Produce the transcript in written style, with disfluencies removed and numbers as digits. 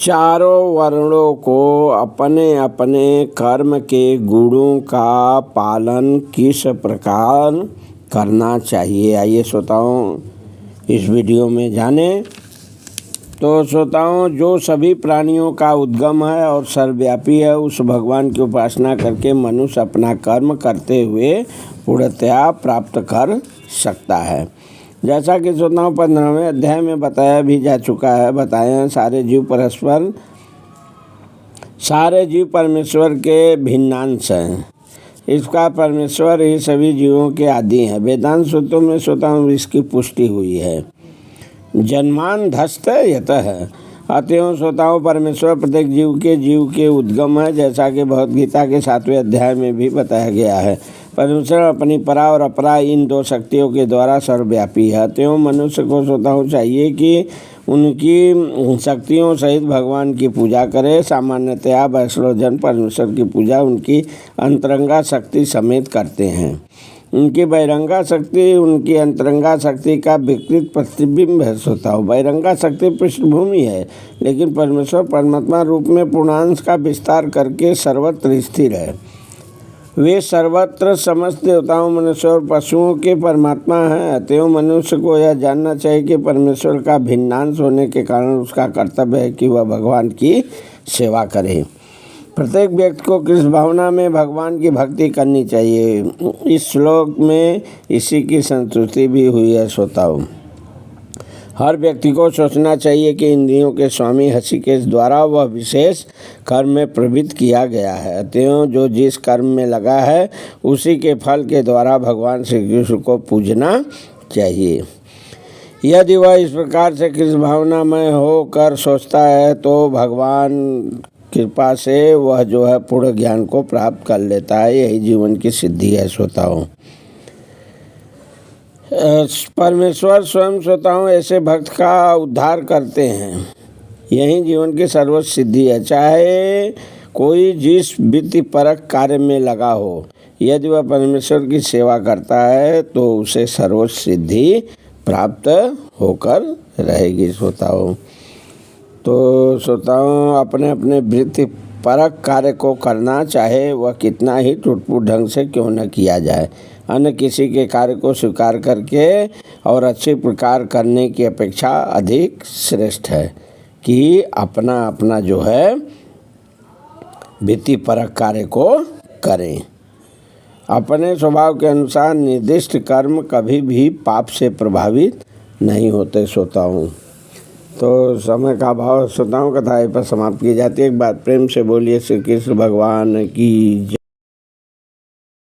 चारों वर्णों को अपने अपने कर्म के गुणों का पालन किस प्रकार करना चाहिए, आइए श्रोताओं इस वीडियो में जानें। तो श्रोताओं, जो सभी प्राणियों का उद्गम है और सर्वव्यापी है, उस भगवान की उपासना करके मनुष्य अपना कर्म करते हुए पूर्णतया प्राप्त कर सकता है। जैसा कि श्रोताओं 15वें अध्याय में बताया भी जा चुका है, बताए हैं सारे जीव परमेश्वर के भिन्नांश हैं। इसका परमेश्वर ही सभी जीवों के आदि हैं। वेदांत सूत्रों में श्रोताओं इसकी पुष्टि हुई है। जन्मांधस्त यतः, अतएव श्रोताओं परमेश्वर प्रत्येक जीव के उद्गम है, जैसा कि भगवद गीता के 7वें अध्याय में भी बताया गया है। परमेश्वर अपनी परा और अपरा इन दो शक्तियों के द्वारा सर्वव्यापी है। अतएव मनुष्य को श्रोताओं चाहिए कि उनकी शक्तियों सहित भगवान की पूजा करे। सामान्यतया वैष्णवजन परमेश्वर की पूजा उनकी अंतरंगा शक्ति समेत करते हैं। उनकी बहिरंगा शक्ति उनकी अंतरंगा शक्ति का विकृत प्रतिबिंब है। श्रोताओं, बहिरंगा शक्ति पृष्ठभूमि है, लेकिन परमेश्वर परमात्मा रूप में पूर्णांश का विस्तार करके सर्वत्र स्थिर है। वे सर्वत्र समस्त देवताओं, मनुष्य और पशुओं के परमात्मा हैं। अतएव मनुष्य को यह जानना चाहिए कि परमेश्वर का भिन्नांश होने के कारण उसका कर्तव्य है कि वह भगवान की सेवा करे। प्रत्येक व्यक्ति को कृष्ण भावना में भगवान की भक्ति करनी चाहिए। इस श्लोक में इसी की संस्तुति भी हुई है। श्रोताओं, हर व्यक्ति को सोचना चाहिए कि इंद्रियों के स्वामी ऋषिकेश द्वारा वह विशेष कर्म में प्रवृत्त किया गया है। अतएव जो जिस कर्म में लगा है उसी के फल के द्वारा भगवान श्री कृष्ण को पूजना चाहिए। यदि वह इस प्रकार से कृष्ण भावना में होकर सोचता है तो भगवान कृपा से वह जो है पूर्ण ज्ञान को प्राप्त कर लेता है। यही जीवन की सिद्धि है। श्रोताओं, परमेश्वर स्वयं श्रोताओं ऐसे भक्त का उद्धार करते हैं। यही जीवन की सर्वोच्च सिद्धि है। चाहे कोई जिस वृत्तिपरक कार्य में लगा हो, यदि वह परमेश्वर की सेवा करता है तो उसे सर्वोच्च सिद्धि प्राप्त होकर रहेगी। श्रोताओं, तो श्रोताओं अपने अपने वृत्तिपरक कार्य को करना, चाहे वह कितना ही टूट-फूट ढंग से क्यों न किया जाए। अन्य किसी के कार्य को स्वीकार करके और अच्छे प्रकार करने की अपेक्षा अधिक श्रेष्ठ है कि अपना अपना जो है वृत्तिपरक कार्य को करें। अपने स्वभाव के अनुसार निर्दिष्ट कर्म कभी भी पाप से प्रभावित नहीं होते। श्रोताओं, तो समय का अभाव, श्रोताओं कथा पर समाप्त की जाती है। एक बात प्रेम से बोलिए श्री कृष्ण भगवान की जय।